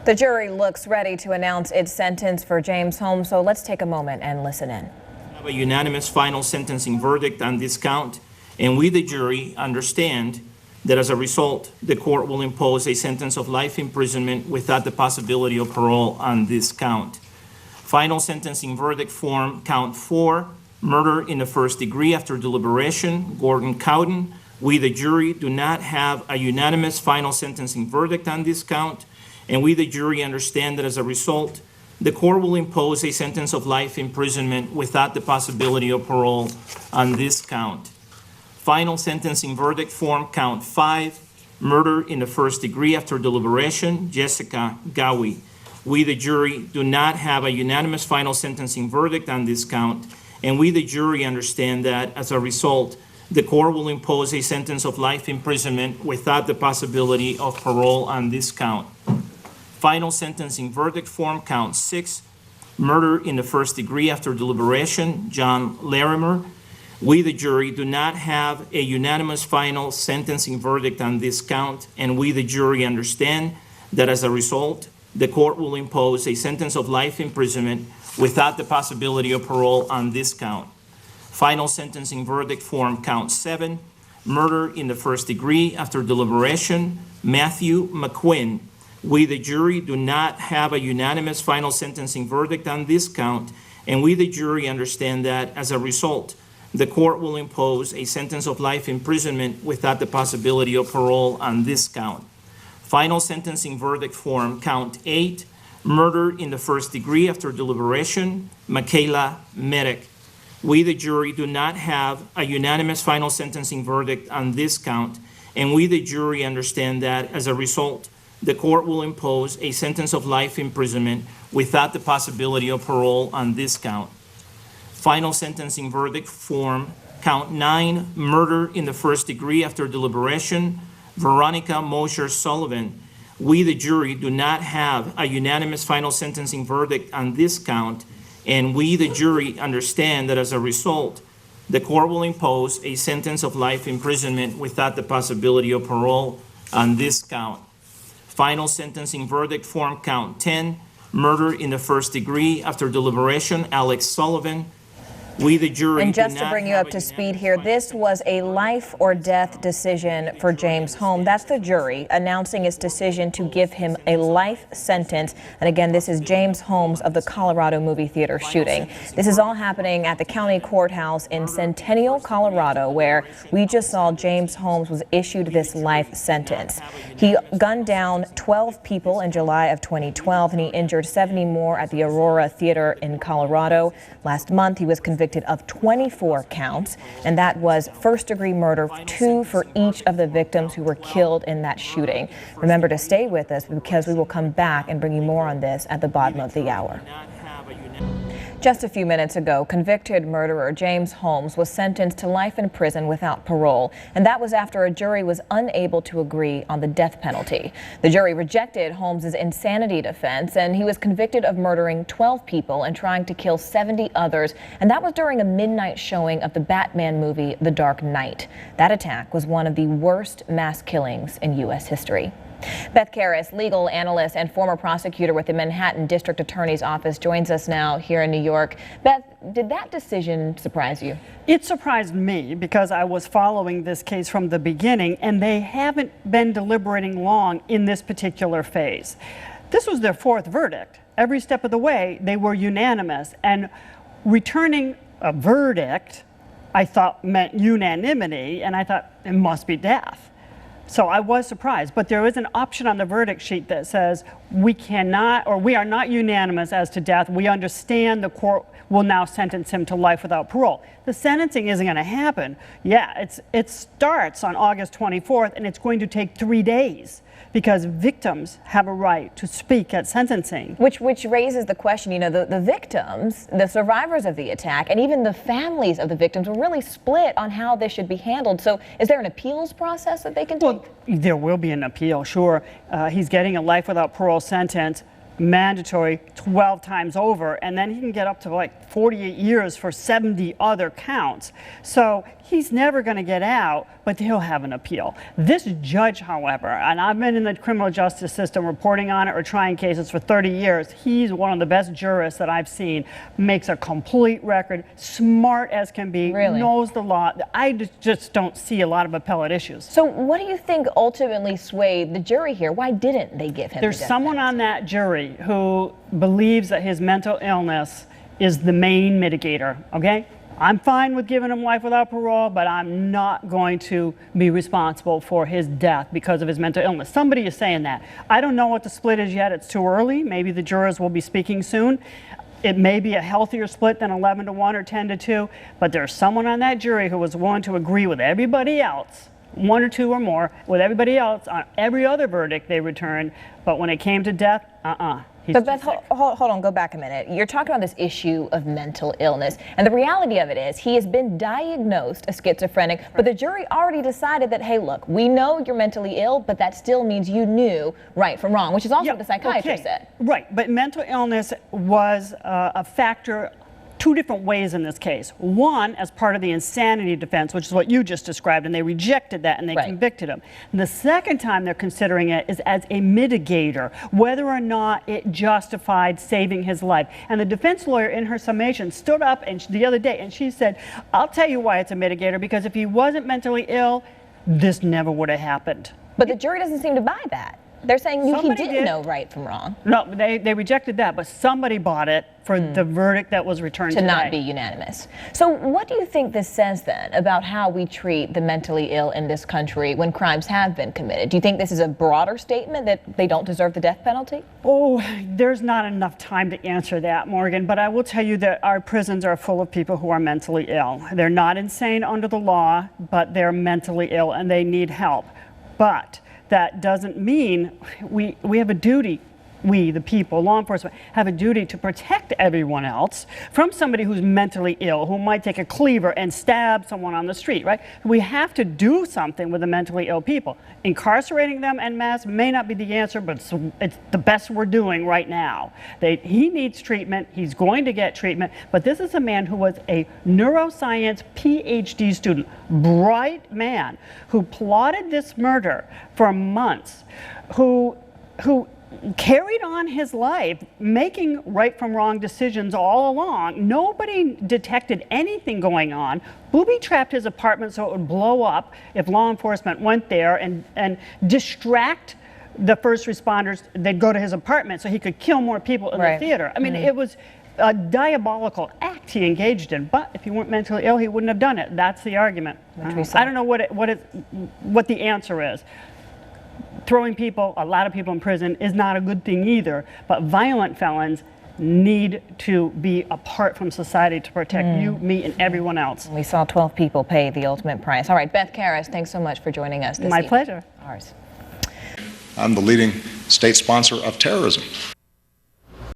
The jury looks ready to announce its sentence for James Holmes, so let's take a moment and listen in. Have a unanimous final sentencing verdict on this count, and we, the jury, understand that as a result, the court will impose a sentence of life imprisonment without the possibility of parole on this count. Final sentencing verdict form, count 4, murder in the first degree after deliberation, Gordon Cowden. We, the jury, do not have a unanimous final sentencing verdict on this count, and we, the jury, understand that as a result, the court will impose a sentence of life imprisonment without the possibility of parole on this count. Final sentencing verdict form, count 5, murder in the first degree after deliberation, Jessica Gowie. We, the jury, do not have a unanimous final sentencing verdict on this count, and we, the jury, understand that as a result, the court will impose a sentence of life imprisonment without the possibility of parole on this count. Final sentencing verdict form, count 6, murder in the first degree after deliberation, John Larimer. We, the jury, do not have a unanimous final sentencing verdict on this count, and we, the jury, understand that as a result, the court will impose a sentence of life imprisonment without the possibility of parole on this count. Final sentencing verdict form, count 7, murder in the first degree after deliberation, Matthew McQuinn. We, the jury, do not have a unanimous final sentencing verdict on this count, and we, the jury, understand that as a result, the court will impose a sentence of life imprisonment without the possibility of parole on this count. Final sentencing verdict form, count 8, murder in the first degree after deliberation, Michaela Merrick. We, the jury, do not have a unanimous final sentencing verdict on this count, and we, the jury, understand that as a result, the court will impose a sentence of life imprisonment without the possibility of parole on this count. Final sentencing verdict form, count 9, murder in the first degree after deliberation, Veronica Mosher Sullivan. We, the jury, do not have a unanimous final sentencing verdict on this count, and we, the jury, understand that as a result, the court will impose a sentence of life imprisonment without the possibility of parole on this count. Final sentencing verdict form, count 10, murder in the first degree after deliberation, Alex Sullivan. We, the jury, and just to bring you up to speed here, this was a life or death decision for James Holmes. That's the jury announcing its decision to give him a life sentence. And again, this is James Holmes of the Colorado movie theater shooting. This is all happening at the county courthouse in Centennial, Colorado, where we just saw James Holmes was issued this life sentence. He gunned down 12 people in July of 2012, and he injured 70 more at the Aurora Theater in Colorado. Last month, he was convicted of 24 counts, and that was first-degree murder, 2 for each of the victims who were killed in that shooting. Remember to stay with us because we will come back and bring you more on this at the bottom of the hour. Just a few minutes ago, convicted murderer James Holmes was sentenced to life in prison without parole, and that was after a jury was unable to agree on the death penalty. The jury rejected Holmes' insanity defense, and he was convicted of murdering 12 people and trying to kill 70 others, and that was during a midnight showing of the Batman movie The Dark Knight. That attack was one of the worst mass killings in U.S. history. Beth Karras, legal analyst and former prosecutor with the Manhattan District Attorney's Office, joins us now here in New York. Beth, did that decision surprise you? It surprised me because I was following this case from the beginning, and they haven't been deliberating long in this particular phase. This was their 4th verdict. Every step of the way, they were unanimous, and returning a verdict, I thought, meant unanimity, and I thought it must be death. So I was surprised, but there is an option on the verdict sheet that says we cannot, or we are not unanimous as to death. We understand the court will now sentence him to life without parole. The sentencing isn't going to happen. Yeah, it starts on August 24th, and it's going to take 3 days because victims have a right to speak at sentencing. Which raises the question, you know, the victims, the survivors of the attack, and even the families of the victims were really split on how this should be handled. So is there an appeals process that they can take? Well, there will be an appeal, sure. He's getting a life without parole sentence. mandatory 12 times over, and then he can get up to like 48 years for 70 other counts. So he's never going to get out, but he'll have an appeal. This judge, however, and I've been in the criminal justice system reporting on it or trying cases for 30 years, he's one of the best jurists that I've seen, makes a complete record, smart as can be, knows the law. I just don't see a lot of appellate issues. So what do you think ultimately swayed the jury here? Why didn't they give him There's the death someone penalty? on that jury who believes that his mental illness is the main mitigator, okay? I'm fine with giving him life without parole, but I'm not going to be responsible for his death because of his mental illness. Somebody is saying that. I don't know what the split is yet. It's too early. Maybe the jurors will be speaking soon. It may be a healthier split than 11-1 or 10-2, but there's someone on that jury who was willing to agree with everybody else, 1 or 2 or more, with everybody else on every other verdict they returned, but when it came to death, But Beth, hold on, go back a minute. You're talking about this issue of mental illness, and the reality of it is he has been diagnosed a schizophrenic, but the jury already decided that, hey, look, we know you're mentally ill, but that still means you knew right from wrong, which is also what the psychiatrist said. Right, but mental illness was a factor 2 different ways in this case. One, as part of the insanity defense, which is what you just described, and they rejected that and they convicted him. And the second time they're considering it is as a mitigator, whether or not it justified saving his life. And the defense lawyer in her summation stood up and the other day and she said, I'll tell you why it's a mitigator, because if he wasn't mentally ill, this never would have happened. But the jury doesn't seem to buy that. They're saying he didn't know right from wrong. No, they rejected that, but somebody bought it for the verdict that was returned to today. not be unanimous. So what do you think this says then about how we treat the mentally ill in this country when crimes have been committed? Do you think this is a broader statement that they don't deserve the death penalty? Oh, there's not enough time to answer that, Morgan, but I will tell you that our prisons are full of people who are mentally ill. They're not insane under the law, but they're mentally ill and they need help. But that doesn't mean we have a duty, we, the people, law enforcement, have a duty to protect everyone else from somebody who's mentally ill, who might take a cleaver and stab someone on the street, right? We have to do something with the mentally ill people. Incarcerating them en masse may not be the answer, but it's the best we're doing right now. He needs treatment, he's going to get treatment, but this is a man who was a neuroscience PhD student, bright man, who plotted this murder for months, who carried on his life making right from wrong decisions all along. Nobody detected anything going on. Booby-trapped his apartment so it would blow up if law enforcement went there and distract the first responders. They'd go to his apartment so he could kill more people in the theater. I mean, it was a diabolical act he engaged in, but if he weren't mentally ill, he wouldn't have done it. That's the argument. I don't know what the answer is. Throwing a lot of people in prison is not a good thing either, but violent felons need to be apart from society to protect you, me, and everyone else. We saw 12 people pay the ultimate price. All right, Beth Karras, thanks so much for joining us this evening. My pleasure. Ours. I'm the leading state sponsor of terrorism.